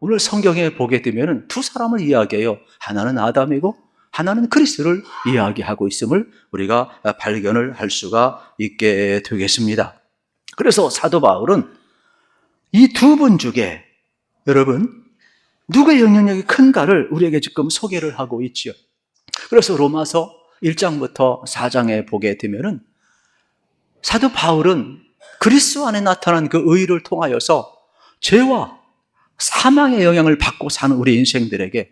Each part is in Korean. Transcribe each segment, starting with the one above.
오늘 성경에 보게 되면 두 사람을 이야기해요. 하나는 아담이고 하나는 그리스도를 이야기하고 있음을 우리가 발견을 할 수가 있게 되겠습니다. 그래서 사도 바울은 이 두 분 중에 여러분 누구의 영향력이 큰가를 우리에게 지금 소개를 하고 있지요. 그래서 로마서 1장부터 4장에 보게 되면은 사도 바울은 그리스도 안에 나타난 그 의를 통하여서 죄와 사망의 영향을 받고 사는 우리 인생들에게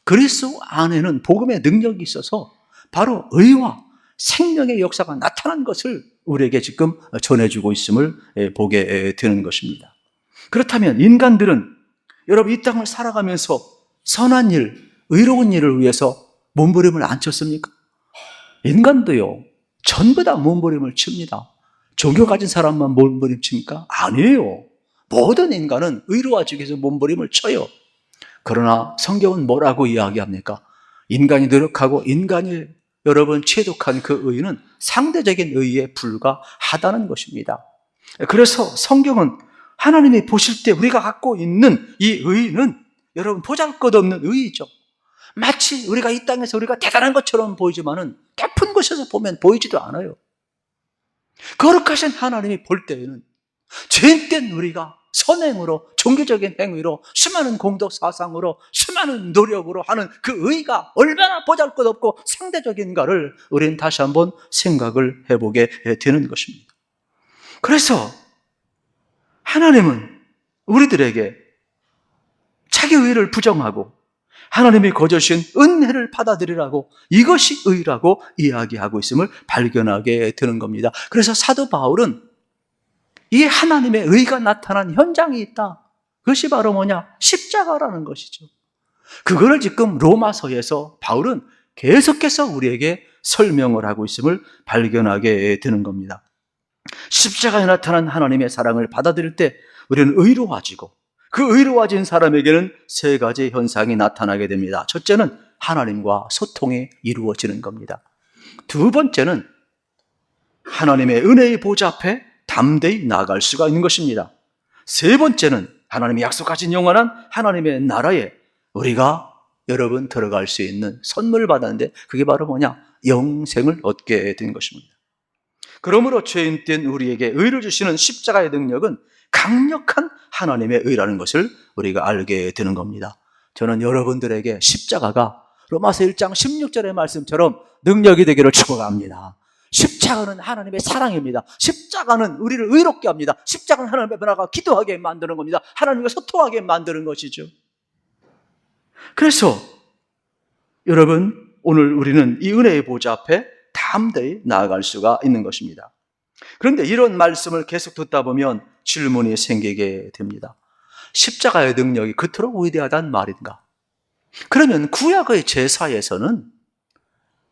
그리스도 안에는 복음의 능력이 있어서 바로 의와 생명의 역사가 나타난 것을 우리에게 지금 전해주고 있음을 보게 되는 것입니다. 그렇다면 인간들은 여러분 이 땅을 살아가면서 선한 일, 의로운 일을 위해서 몸부림을 안 쳤습니까? 인간도요, 전부 다 몸부림을 칩니다. 종교 가진 사람만 몸부림 칩니까? 아니에요. 모든 인간은 의로워지기 위해서 몸부림을 쳐요. 그러나 성경은 뭐라고 이야기합니까? 인간이 노력하고 인간이 여러분 취독한 그 의는 상대적인 의에 불과하다는 것입니다. 그래서 성경은 하나님이 보실 때 우리가 갖고 있는 이 의는 여러분 보잘것없는 의이죠. 마치 우리가 이 땅에서 우리가 대단한 것처럼 보이지만은 깊은 곳에서 보면 보이지도 않아요. 거룩하신 하나님이 볼 때에는 죄인된 우리가 선행으로, 종교적인 행위로, 수많은 공덕 사상으로, 수많은 노력으로 하는 그 의가 얼마나 보잘것없고 상대적인가를 우리는 다시 한번 생각을 해보게 되는 것입니다. 그래서 하나님은 우리들에게 자기 의를 부정하고 하나님이 거저신 은혜를 받아들이라고 이것이 의라고 이야기하고 있음을 발견하게 되는 겁니다. 그래서 사도 바울은 이 하나님의 의가 나타난 현장이 있다. 그것이 바로 뭐냐? 십자가라는 것이죠. 그거를 지금 로마서에서 바울은 계속해서 우리에게 설명을 하고 있음을 발견하게 되는 겁니다. 십자가에 나타난 하나님의 사랑을 받아들일 때 우리는 의로워지고 그 의로워진 사람에게는 세 가지 현상이 나타나게 됩니다. 첫째는 하나님과 소통이 이루어지는 겁니다. 두 번째는 하나님의 은혜의 보좌 앞에 담대히 나아갈 수가 있는 것입니다. 세 번째는 하나님이 약속하신 영원한 하나님의 나라에 우리가 여러분 들어갈 수 있는 선물을 받았는데 그게 바로 뭐냐? 영생을 얻게 된 것입니다. 그러므로 죄인된 우리에게 의를 주시는 십자가의 능력은 강력한 하나님의 의라는 것을 우리가 알게 되는 겁니다. 저는 여러분들에게 십자가가 로마서 1장 16절의 말씀처럼 능력이 되기를 축복합니다. 십자가는 하나님의 사랑입니다. 십자가는 우리를 의롭게 합니다. 십자가는 하나님의 변화가 기도하게 만드는 겁니다. 하나님과 소통하게 만드는 것이죠. 그래서 여러분 오늘 우리는 이 은혜의 보좌 앞에 담대히 나아갈 수가 있는 것입니다. 그런데 이런 말씀을 계속 듣다 보면 질문이 생기게 됩니다. 십자가의 능력이 그토록 위대하단 말인가? 그러면 구약의 제사에서는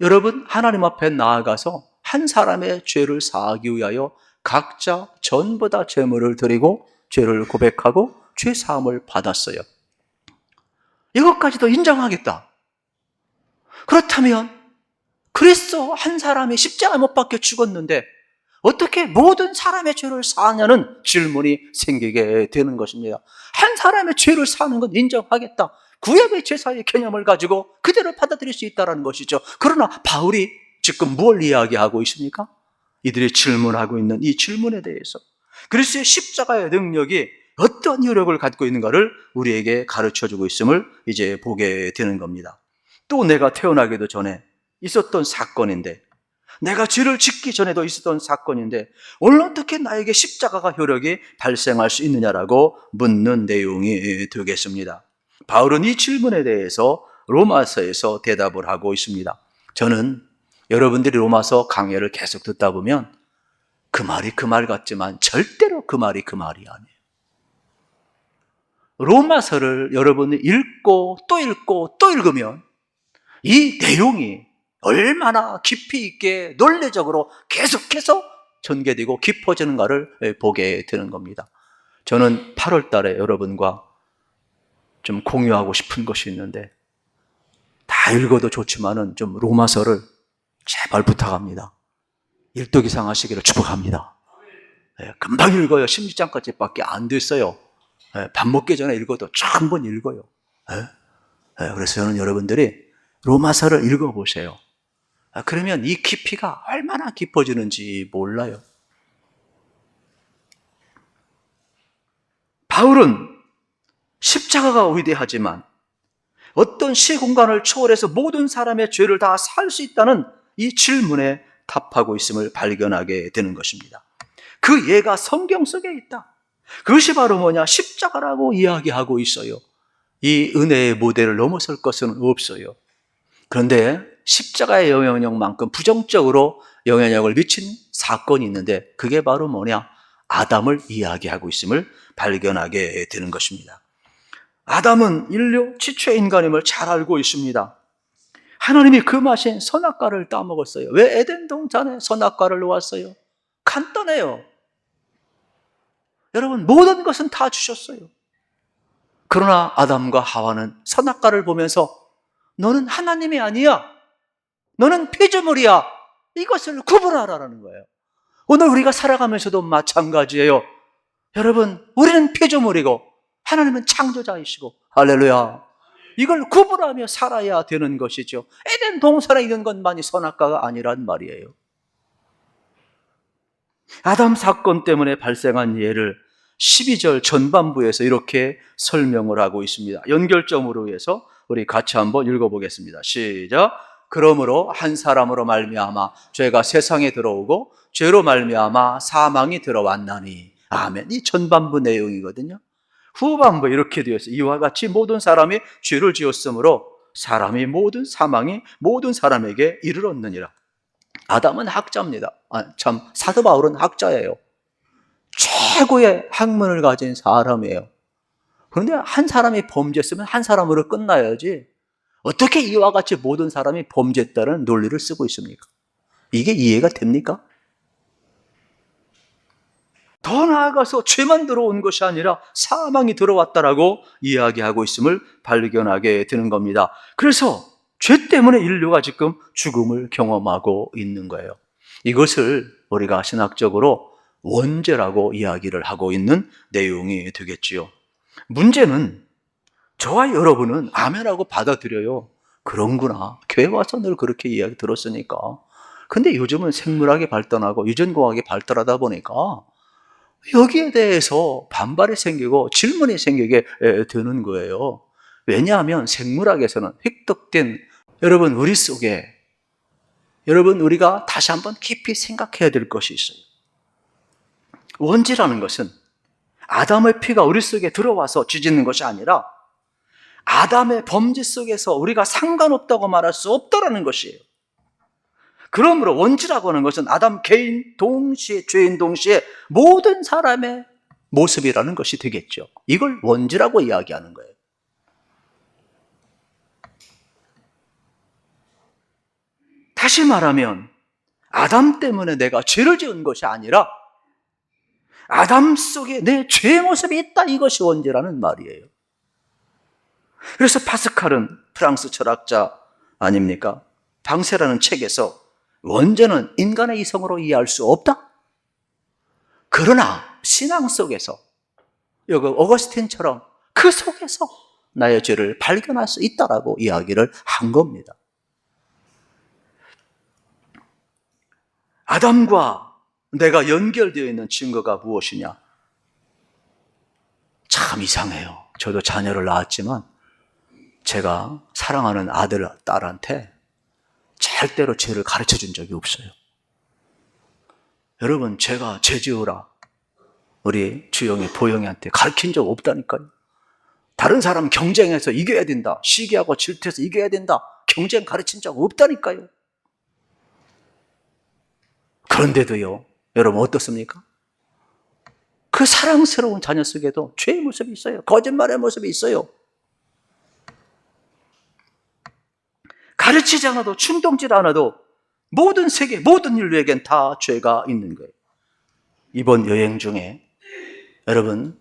여러분 하나님 앞에 나아가서 한 사람의 죄를 사하기 위하여 각자 전부 다 제물을 드리고 죄를 고백하고 죄 사함을 받았어요. 이것까지도 인정하겠다. 그렇다면 그리스도 한 사람이 십자가에 못 박혀 죽었는데 어떻게 모든 사람의 죄를 사하냐는 질문이 생기게 되는 것입니다. 한 사람의 죄를 사는 건 인정하겠다. 구약의 제사의 개념을 가지고 그대로 받아들일 수 있다는 것이죠. 그러나 바울이 지금 뭘 이야기하고 있습니까? 이들이 질문하고 있는 이 질문에 대해서 그리스도의 십자가의 능력이 어떤 효력을 갖고 있는가를 우리에게 가르쳐주고 있음을 이제 보게 되는 겁니다. 또 내가 태어나기도 전에 있었던 사건인데 내가 죄를 짓기 전에도 있었던 사건인데 오늘 어떻게 나에게 십자가가 효력이 발생할 수 있느냐라고 묻는 내용이 되겠습니다. 바울은 이 질문에 대해서 로마서에서 대답을 하고 있습니다. 저는 여러분들이 로마서 강해를 계속 듣다 보면 그 말이 그 말 같지만 절대로 그 말이 그 말이 아니에요. 로마서를 여러분이 읽고 또 읽고 또 읽으면 이 내용이 얼마나 깊이 있게 논리적으로 계속해서 전개되고 깊어지는가를 보게 되는 겁니다. 저는 8월 달에 여러분과 좀 공유하고 싶은 것이 있는데 다 읽어도 좋지만은 좀 로마서를 제발 부탁합니다. 일독 이상 하시기를 축복합니다. 네, 금방 읽어요. 16장까지밖에 안 됐어요. 밥 먹기 전에 읽어도 쫙 한번 읽어요. 그래서 저는 여러분들이 로마서를 읽어보세요. 그러면 이 깊이가 얼마나 깊어지는지 몰라요. 바울은 십자가가 위대하지만 어떤 시공간을 초월해서 모든 사람의 죄를 다 살 수 있다는 이 질문에 답하고 있음을 발견하게 되는 것입니다. 그 예가 성경 속에 있다. 그것이 바로 뭐냐? 십자가라고 이야기하고 있어요. 이 은혜의 무대를 넘어설 것은 없어요. 그런데 십자가의 영향력만큼 부정적으로 영향력을 미친 사건이 있는데 그게 바로 뭐냐? 아담을 이야기하고 있음을 발견하게 되는 것입니다. 아담은 인류 지초의 인간임을 잘 알고 있습니다. 하나님이 금하신 선악과를 따먹었어요. 왜 에덴 동산에 선악과를 놓았어요? 간단해요. 여러분, 모든 것은 다 주셨어요. 그러나 아담과 하와는 선악과를 보면서 너는 하나님이 아니야. 너는 피조물이야. 이것을 구분하라는 거예요. 오늘 우리가 살아가면서도 마찬가지예요. 여러분, 우리는 피조물이고 하나님은 창조자이시고, 할렐루야. 이걸 구분하며 살아야 되는 것이죠. 에덴 동산에 있는 것만이 선악과가 아니란 말이에요. 아담 사건 때문에 발생한 예를 12절 전반부에서 이렇게 설명을 하고 있습니다. 연결점으로 해서 우리 같이 한번 읽어보겠습니다. 시작. 그러므로 한 사람으로 말미암아 죄가 세상에 들어오고 죄로 말미암아 사망이 들어왔나니. 아멘. 이 전반부 내용이거든요. 후반부 이렇게 되어 있어요. 이와 같이 모든 사람이 죄를 지었으므로 사람이 모든 사망이 모든 사람에게 이르렀느니라. 아담은 학자입니다. 참 사도 바울은 학자예요. 최고의 학문을 가진 사람이에요. 그런데 한 사람이 범죄했으면 한 사람으로 끝나야지 어떻게 이와 같이 모든 사람이 범죄했다는 논리를 쓰고 있습니까? 이게 이해가 됩니까? 더 나아가서 죄만 들어온 것이 아니라 사망이 들어왔다라고 이야기하고 있음을 발견하게 되는 겁니다. 그래서 죄 때문에 인류가 지금 죽음을 경험하고 있는 거예요. 이것을 우리가 신학적으로 원죄라고 이야기를 하고 있는 내용이 되겠지요. 문제는 저와 여러분은 아멘하고 받아들여요. 그런구나. 교회 와서 늘 그렇게 이야기 들었으니까. 근데 요즘은 생물학이 발전하고 유전공학이 발달하다 보니까 여기에 대해서 반발이 생기고 질문이 생기게 되는 거예요. 왜냐하면 생물학에서는 획득된 여러분 우리 속에 우리가 다시 한번 깊이 생각해야 될 것이 있어요. 원죄라는 것은 아담의 피가 우리 속에 들어와서 쥐짓는 것이 아니라 아담의 범죄 속에서 우리가 상관없다고 말할 수 없다라는 것이에요. 그러므로 원죄라고 하는 것은 아담 개인 동시에 죄인 동시에 모든 사람의 모습이라는 것이 되겠죠. 이걸 원죄라고 이야기하는 거예요. 다시 말하면 아담 때문에 내가 죄를 지은 것이 아니라 아담 속에 내 죄의 모습이 있다. 이것이 원죄라는 말이에요. 그래서 파스칼은 프랑스 철학자 아닙니까? 방세라는 책에서 원죄는 인간의 이성으로 이해할 수 없다. 그러나 신앙 속에서 여기 어거스틴처럼 그 속에서 나의 죄를 발견할 수 있다라고 이야기를 한 겁니다. 아담과 내가 연결되어 있는 증거가 무엇이냐? 참 이상해요. 저도 자녀를 낳았지만 제가 사랑하는 아들, 딸한테 절대로 죄를 가르쳐 준 적이 없어요. 여러분, 제가 죄 지으라 우리 주영이, 보영이한테 가르친 적 없다니까요. 다른 사람 경쟁해서 이겨야 된다, 시기하고 질투해서 이겨야 된다, 경쟁 가르친 적 없다니까요. 그런데도요, 여러분 어떻습니까? 그 사랑스러운 자녀 속에도 죄의 모습이 있어요. 거짓말의 모습이 있어요. 가르치지 않아도, 충동질 않아도 모든 세계, 모든 인류에겐 다 죄가 있는 거예요. 이번 여행 중에 여러분,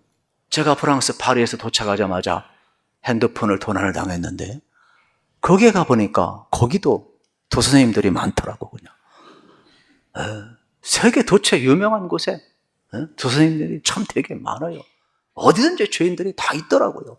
제가 프랑스 파리에서 도착하자마자 핸드폰을 도난을 당했는데 거기에 가보니까 거기도 도선생님들이 많더라고. 그냥 세계 도처 유명한 곳에 도선생님들이 참 되게 많아요. 어디든지 죄인들이 다 있더라고요.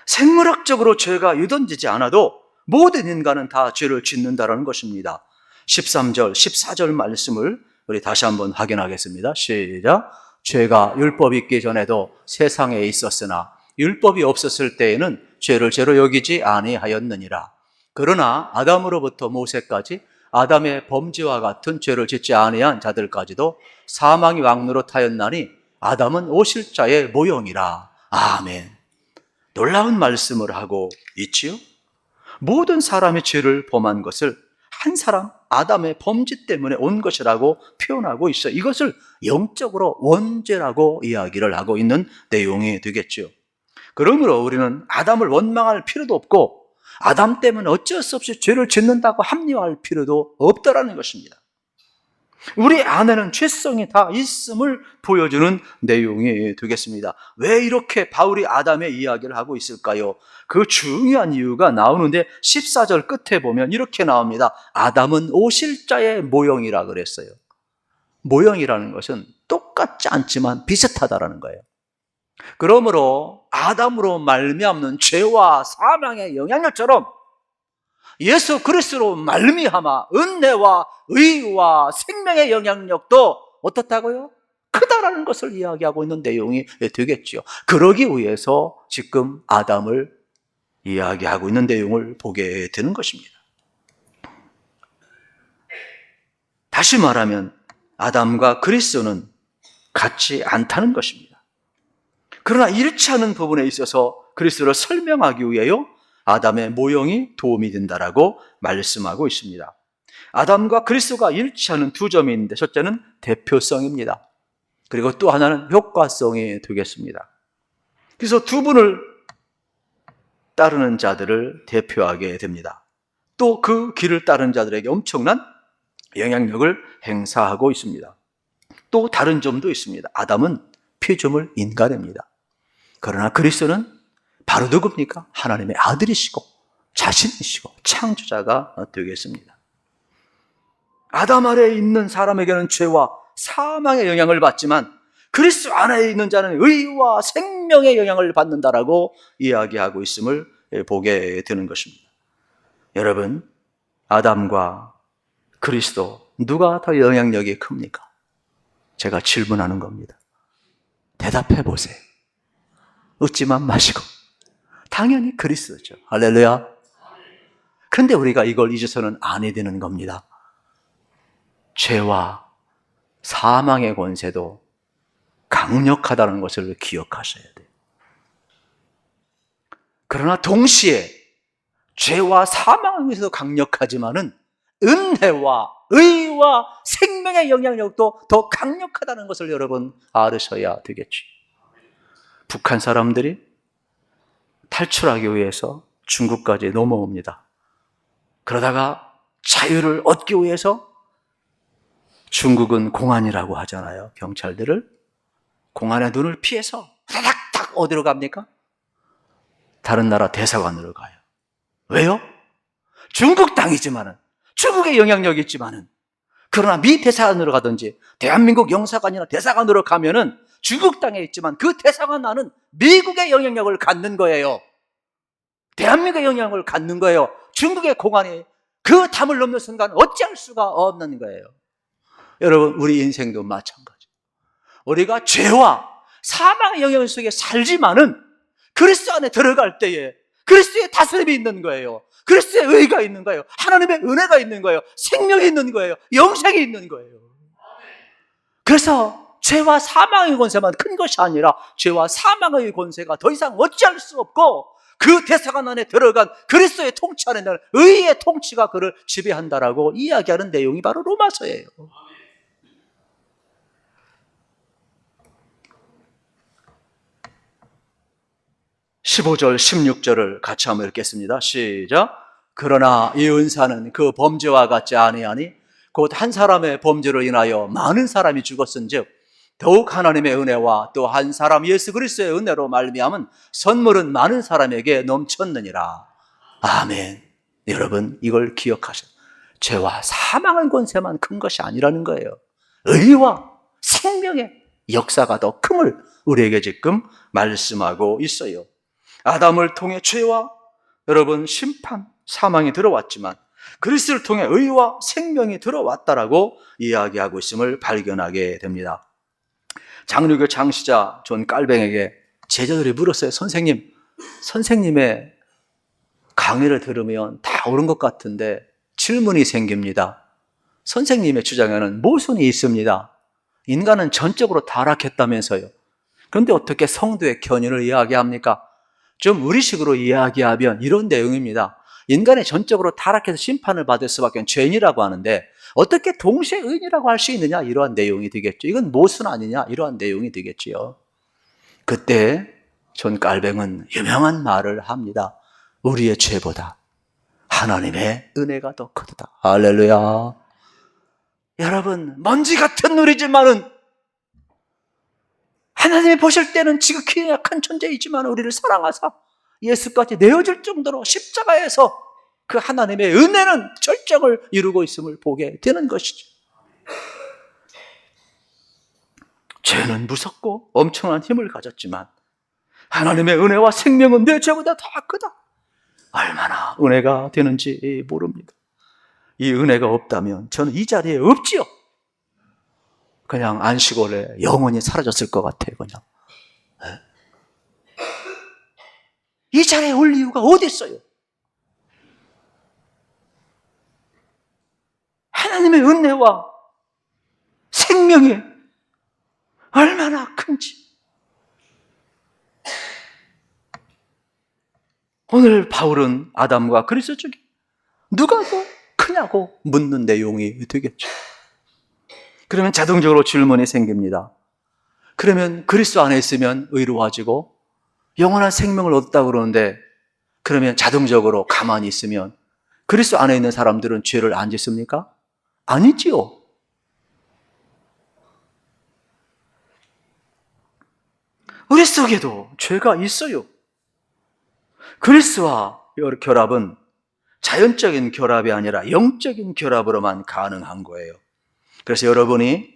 생물학적으로 죄가 유던지지 않아도 모든 인간은 다 죄를 짓는다는 것입니다. 13절, 14절 말씀을 우리 다시 한번 확인하겠습니다. 시작. 죄가 율법이 있기 전에도 세상에 있었으나 율법이 없었을 때에는 죄를 죄로 여기지 아니하였느니라. 그러나 아담으로부터 모세까지 아담의 범죄와 같은 죄를 짓지 아니한 자들까지도 사망이 왕노릇하였나니 아담은 오실 자의 모형이라. 아멘. 놀라운 말씀을 하고 있지요. 모든 사람이 죄를 범한 것을 한 사람 아담의 범죄 때문에 온 것이라고 표현하고 있어요. 이것을 영적으로 원죄라고 이야기를 하고 있는 내용이 되겠죠. 그러므로 우리는 아담을 원망할 필요도 없고 아담 때문에 어쩔 수 없이 죄를 짓는다고 합리화할 필요도 없다라는 것입니다. 우리 안에는 죄성이 다 있음을 보여주는 내용이 되겠습니다. 왜 이렇게 바울이 아담의 이야기를 하고 있을까요? 그 중요한 이유가 나오는데 14절 끝에 보면 이렇게 나옵니다. 아담은 오실 자의 모형이라 그랬어요. 모형이라는 것은 똑같지 않지만 비슷하다라는 거예요. 그러므로 아담으로 말미암는 죄와 사망의 영향력처럼 예수 그리스도로 말미암아 은혜와 의와 생명의 영향력도 어떻다고요? 크다라는 것을 이야기하고 있는 내용이 되겠죠. 그러기 위해서 지금 아담을 이야기하고 있는 내용을 보게 되는 것입니다. 다시 말하면 아담과 그리스도는 같지 않다는 것입니다. 그러나 이렇지 않은 부분에 있어서 그리스도를 설명하기 위해요 아담의 모형이 도움이 된다라고 말씀하고 있습니다. 아담과 그리스도가 일치하는 두 점이 있는데 첫째는 대표성입니다. 그리고 또 하나는 효과성이 되겠습니다. 그래서 두 분을 따르는 자들을 대표하게 됩니다. 또 그 길을 따르는 자들에게 엄청난 영향력을 행사하고 있습니다. 또 다른 점도 있습니다. 아담은 피조물 인간입니다. 그러나 그리스도는 바로 누굽니까? 하나님의 아들이시고 자신이시고 창조자가 되겠습니다. 아담 아래에 있는 사람에게는 죄와 사망의 영향을 받지만 그리스도 안에 있는 자는 의와 생명의 영향을 받는다라고 이야기하고 있음을 보게 되는 것입니다. 여러분, 아담과 그리스도 누가 더 영향력이 큽니까? 제가 질문하는 겁니다. 대답해 보세요. 웃지만 마시고. 당연히 그리스도죠. 할렐루야. 그런데 우리가 이걸 잊어서는 안 해야 되는 겁니다. 죄와 사망의 권세도 강력하다는 것을 기억하셔야 돼요. 그러나 동시에 죄와 사망에서도 강력하지만은 은혜와 의와 생명의 영향력도 더 강력하다는 것을 여러분 알으셔야 되겠지. 북한 사람들이 탈출하기 위해서 중국까지 넘어옵니다. 그러다가 자유를 얻기 위해서 중국은 공안이라고 하잖아요. 경찰들을. 공안의 눈을 피해서 후다닥 어디로 갑니까? 다른 나라 대사관으로 가요. 왜요? 중국 땅이지만은 중국의 영향력이 있지만은 그러나 미 대사관으로 가든지 대한민국 영사관이나 대사관으로 가면은 중국 땅에 있지만 그 대사관 안은 미국의 영향력을 갖는 거예요. 대한민국의 영향력을 갖는 거예요. 중국의 공안이 그 담을 넘는 순간 어찌할 수가 없는 거예요. 여러분, 우리 인생도 마찬가지. 우리가 죄와 사망의 영향 속에 살지만은 그리스도 안에 들어갈 때에 그리스도의 다스림이 있는 거예요. 그리스도의 의가 있는 거예요. 하나님의 은혜가 있는 거예요. 생명이 있는 거예요. 영생이 있는 거예요. 그래서 죄와 사망의 권세만 큰 것이 아니라 죄와 사망의 권세가 더 이상 어찌할 수 없고 그 대사관 안에 들어간 그리스도의 통치 안에는 의의 통치가 그를 지배한다라고 이야기하는 내용이 바로 로마서예요. 15절, 16절을 같이 한번 읽겠습니다. 시작. 그러나 이 은사는 그 범죄와 같지 아니하니 곧 한 사람의 범죄로 인하여 많은 사람이 죽었은즉 더욱 하나님의 은혜와 또 한 사람 예수 그리스도의 은혜로 말미암은 선물은 많은 사람에게 넘쳤느니라. 아멘. 여러분, 이걸 기억하셔야 돼요. 죄와 사망의 권세만 큰 것이 아니라는 거예요. 의와 생명의 역사가 더 큼을 우리에게 지금 말씀하고 있어요. 아담을 통해 죄와 여러분 심판, 사망이 들어왔지만 그리스도를 통해 의와 생명이 들어왔다라고 이야기하고 있음을 발견하게 됩니다. 장로교 창시자 존 깔뱅에게 제자들이 물었어요. 선생님의 강의를 들으면 다 옳은 것 같은데 질문이 생깁니다. 선생님의 주장에는 모순이 있습니다. 인간은 전적으로 타락했다면서요. 그런데 어떻게 성도의 견인을 이야기합니까? 좀 우리식으로 이야기하면 이런 내용입니다. 인간이 전적으로 타락해서 심판을 받을 수밖에 죄인이라고 하는데 어떻게 동시에 의인이라고 할 수 있느냐, 이러한 내용이 되겠죠. 이건 모순 아니냐, 이러한 내용이 되겠지요. 그때 존 깔뱅은 유명한 말을 합니다. 우리의 죄보다 하나님의 은혜가 더 크다. 할렐루야. 여러분, 먼지 같은 우리지만은 하나님이 보실 때는 지극히 약한 존재이지만 우리를 사랑하사 예수까지 내어줄 정도로 십자가에서 그 하나님의 은혜는 절정을 이루고 있음을 보게 되는 것이죠. 죄는 무섭고 엄청난 힘을 가졌지만 하나님의 은혜와 생명은 내 죄보다 더 크다. 얼마나 은혜가 되는지 모릅니다. 이 은혜가 없다면 저는 이 자리에 없지요. 그냥 안식월에 영원히 사라졌을 것 같아요. 그냥 이 자리에 올 이유가 어디 있어요? 하나님의 은혜와 생명이 얼마나 큰지. 오늘 바울은 아담과 그리스도 중에 누가 더 크냐고 묻는 내용이 되겠죠. 그러면 자동적으로 질문이 생깁니다. 그러면 그리스도 안에 있으면 의로워지고 영원한 생명을 얻었다고 그러는데 그러면 자동적으로 가만히 있으면 그리스도 안에 있는 사람들은 죄를 안 짓습니까? 아니지요. 우리 속에도 죄가 있어요. 그리스도와 결합은 자연적인 결합이 아니라 영적인 결합으로만 가능한 거예요. 그래서 여러분이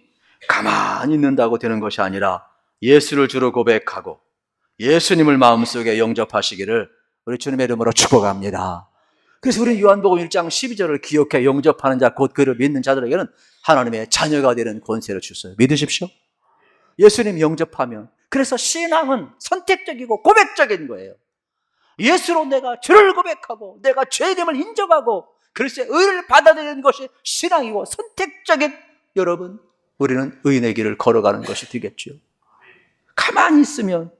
가만히 있는다고 되는 것이 아니라 예수를 주로 고백하고 예수님을 마음속에 영접하시기를 우리 주님의 이름으로 축복합니다. 그래서 우리 요한복음 1장 12절을 기억해 영접하는 자 곧 그를 믿는 자들에게는 하나님의 자녀가 되는 권세를 주셨어요. 믿으십시오. 예수님 영접하면, 그래서 신앙은 선택적이고 고백적인 거예요. 예수로 내가 죄를 고백하고 내가 죄됨을 인정하고 그리스도의 의를 받아들이는 것이 신앙이고 선택적인, 여러분, 우리는 의인의 길을 걸어가는 것이 되겠죠. 가만히 있으면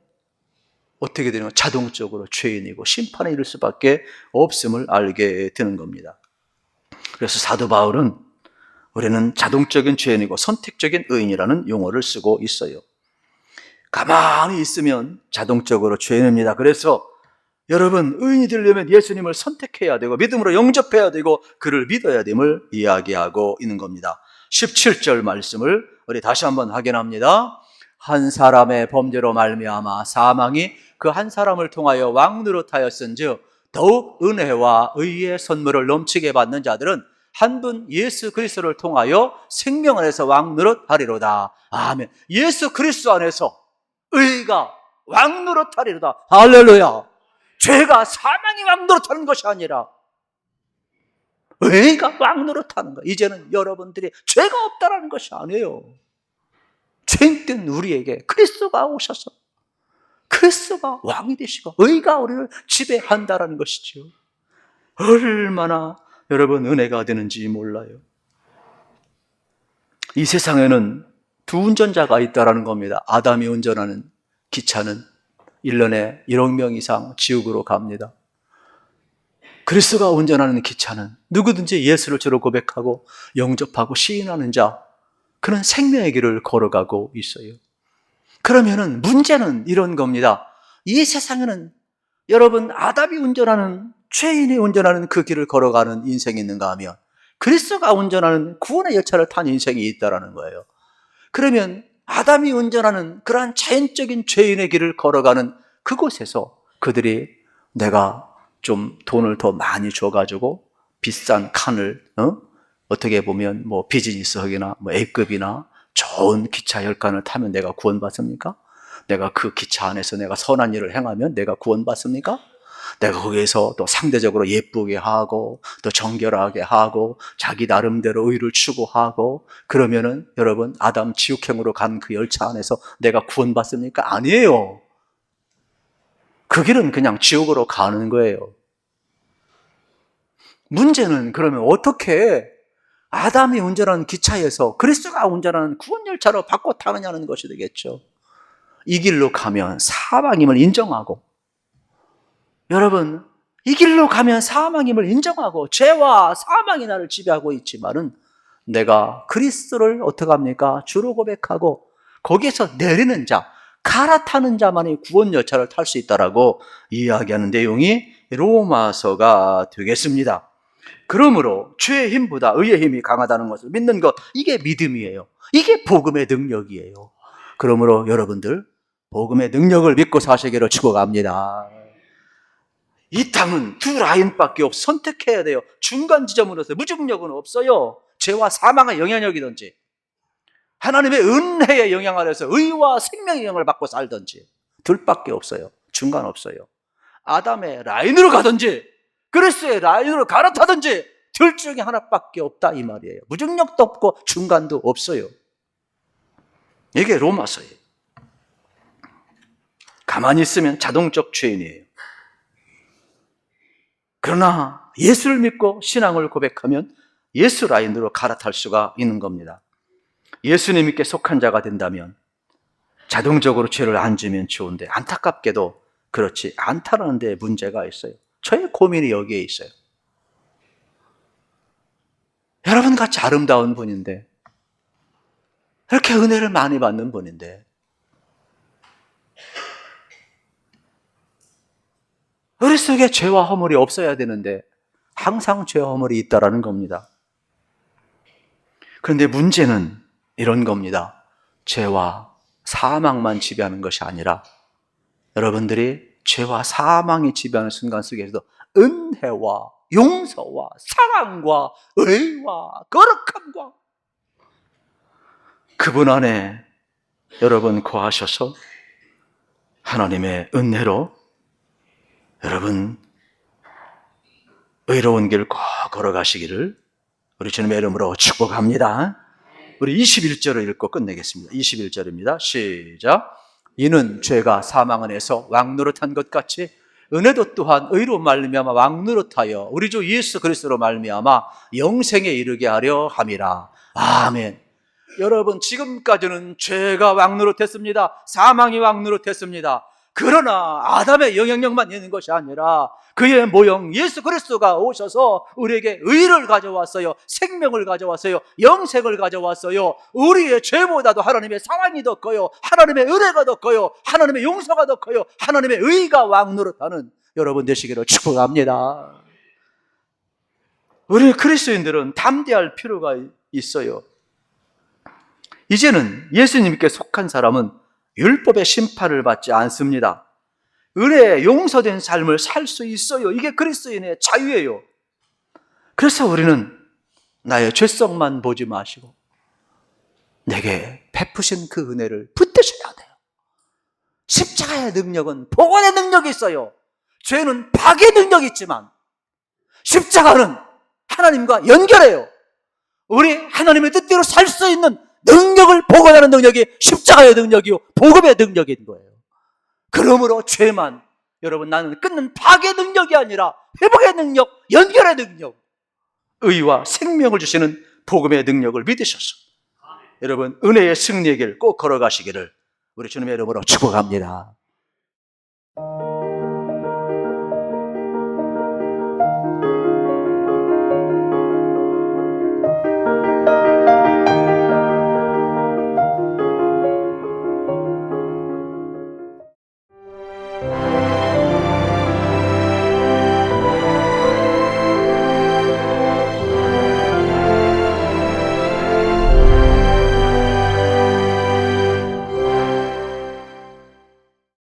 어떻게 되는 거? 자동적으로 죄인이고 심판에 이를 수밖에 없음을 알게 되는 겁니다. 그래서 사도 바울은 우리는 자동적인 죄인이고 선택적인 의인이라는 용어를 쓰고 있어요. 가만히 있으면 자동적으로 죄인입니다. 그래서 여러분, 의인이 되려면 예수님을 선택해야 되고 믿음으로 영접해야 되고 그를 믿어야 됨을 이야기하고 있는 겁니다. 17절 말씀을 우리 다시 한번 확인합니다. 한 사람의 범죄로 말미암아 사망이 그 한 사람을 통하여 왕노릇하였은즉 더욱 은혜와 의의 선물을 넘치게 받는 자들은 한 분 예수 그리스도를 통하여 생명 안에서 왕노릇하리로다. 아멘. 예수 그리스도 안에서 의가 왕노릇하리로다. 할렐루야. 죄가 사망이 왕노릇하는 것이 아니라 의가 왕노릇하는 거. 이제는 여러분들이 죄가 없다라는 것이 아니에요. 죄인된 우리에게 그리스도가 오셔서 그리스도가 왕이 되시고 의가 우리를 지배한다라는 것이죠. 얼마나 여러분 은혜가 되는지 몰라요. 이 세상에는 두 운전자가 있다라는 겁니다. 아담이 운전하는 기차는 1년에 1억 명 이상 지옥으로 갑니다. 그리스도가 운전하는 기차는 누구든지 예수를 주로 고백하고 영접하고 시인하는 자, 그는 생명의 길을 걸어가고 있어요. 그러면은 문제는 이런 겁니다. 이 세상에는 여러분 아담이 운전하는, 죄인이 운전하는 그 길을 걸어가는 인생이 있는가 하면 그리스도가 운전하는 구원의 열차를 탄 인생이 있다라는 거예요. 그러면 아담이 운전하는 그러한 자연적인 죄인의 길을 걸어가는 그곳에서 그들이 내가 좀 돈을 더 많이 줘가지고 비싼 칸을 어떻게 보면 뭐 비즈니스석이나 뭐 A급이나 좋은 기차 열칸을 타면 내가 구원받습니까? 내가 그 기차 안에서 내가 선한 일을 행하면 내가 구원받습니까? 내가 거기에서 또 상대적으로 예쁘게 하고 또 정결하게 하고 자기 나름대로 의를 추구하고 그러면은 여러분 아담 지옥행으로 간 그 열차 안에서 내가 구원받습니까? 아니에요. 그 길은 그냥 지옥으로 가는 거예요. 문제는 그러면 어떻게 아담이 운전하는 기차에서 그리스도가 운전하는 구원열차로 바꿔 타느냐는 것이 되겠죠. 이 길로 가면 사망임을 인정하고, 여러분 이 길로 가면 사망임을 인정하고 죄와 사망이 나를 지배하고 있지만은 내가 그리스도를 어떻게 합니까? 주로 고백하고 거기에서 내리는 자, 갈아타는 자만이 구원열차를 탈 수 있다라고 이야기하는 내용이 로마서가 되겠습니다. 그러므로 죄의 힘보다 의의 힘이 강하다는 것을 믿는 것, 이게 믿음이에요. 이게 복음의 능력이에요. 그러므로 여러분들 복음의 능력을 믿고 사시기를 축복합니다. 이 땅은 두 라인밖에 없어. 선택해야 돼요. 중간 지점으로서 무중력은 없어요. 죄와 사망의 영향력이든지 하나님의 은혜의 영향 아래서 의와 생명의 영향을 받고 살든지 둘밖에 없어요. 중간 없어요. 아담의 라인으로 가든지 그리스도의 라인으로 갈아타든지 둘 중에 하나밖에 없다 이 말이에요. 무중력도 없고 중간도 없어요. 이게 로마서예요. 가만히 있으면 자동적 죄인이에요. 그러나 예수를 믿고 신앙을 고백하면 예수 라인으로 갈아탈 수가 있는 겁니다. 예수님께 속한 자가 된다면 자동적으로 죄를 안 지면 좋은데 안타깝게도 그렇지 않다는 데 문제가 있어요. 저의 고민이 여기에 있어요. 여러분 같이 아름다운 분인데, 이렇게 은혜를 많이 받는 분인데 우리 속에 죄와 허물이 없어야 되는데 항상 죄와 허물이 있다라는 겁니다. 그런데 문제는 이런 겁니다. 죄와 사망만 지배하는 것이 아니라 여러분들이 죄와 사망이 지배하는 순간 속에서도 은혜와 용서와 사랑과 의와 거룩함과 그분 안에 여러분 거하셔서 하나님의 은혜로 여러분 의로운 길 꼭 걸어가시기를 우리 주님의 이름으로 축복합니다. 우리 21절을 읽고 끝내겠습니다. 21절입니다. 시작. 이는 죄가 사망 안에서 왕노릇한 것 같이 은혜도 또한 의로 말미암아 왕노릇하여 우리 주 예수 그리스도로 말미암아 영생에 이르게 하려 함이라. 아멘. 여러분 지금까지는 죄가 왕노릇했습니다. 사망이 왕노릇했습니다. 그러나 아담의 영향력만 있는 것이 아니라 그의 모형 예수 그리스도가 오셔서 우리에게 의를 가져왔어요. 생명을 가져왔어요. 영생을 가져왔어요. 우리의 죄보다도 하나님의 사랑이 더 커요. 하나님의 은혜가 더 커요. 하나님의 용서가 더 커요. 하나님의 의가 왕노릇하는 여러분 되시기를 축복합니다. 우리 그리스도인들은 담대할 필요가 있어요. 이제는 예수님께 속한 사람은 율법의 심판을 받지 않습니다. 은혜에 용서된 삶을 살 수 있어요. 이게 그리스도인의 자유예요. 그래서 우리는 나의 죄성만 보지 마시고 내게 베푸신 그 은혜를 붙드셔야 돼요. 십자가의 능력은 복원의 능력이 있어요. 죄는 파괴의 능력이 있지만 십자가는 하나님과 연결해요. 우리 하나님의 뜻대로 살 수 있는 능력을 복원하는 능력이 십자가의 능력이요 복음의 능력인 거예요. 그러므로 죄만 여러분 나는 끊는 파괴 능력이 아니라 회복의 능력, 연결의 능력, 의와 생명을 주시는 복음의 능력을 믿으셔서 여러분 은혜의 승리의 길 꼭 걸어가시기를 우리 주님의 이름으로 축복합니다.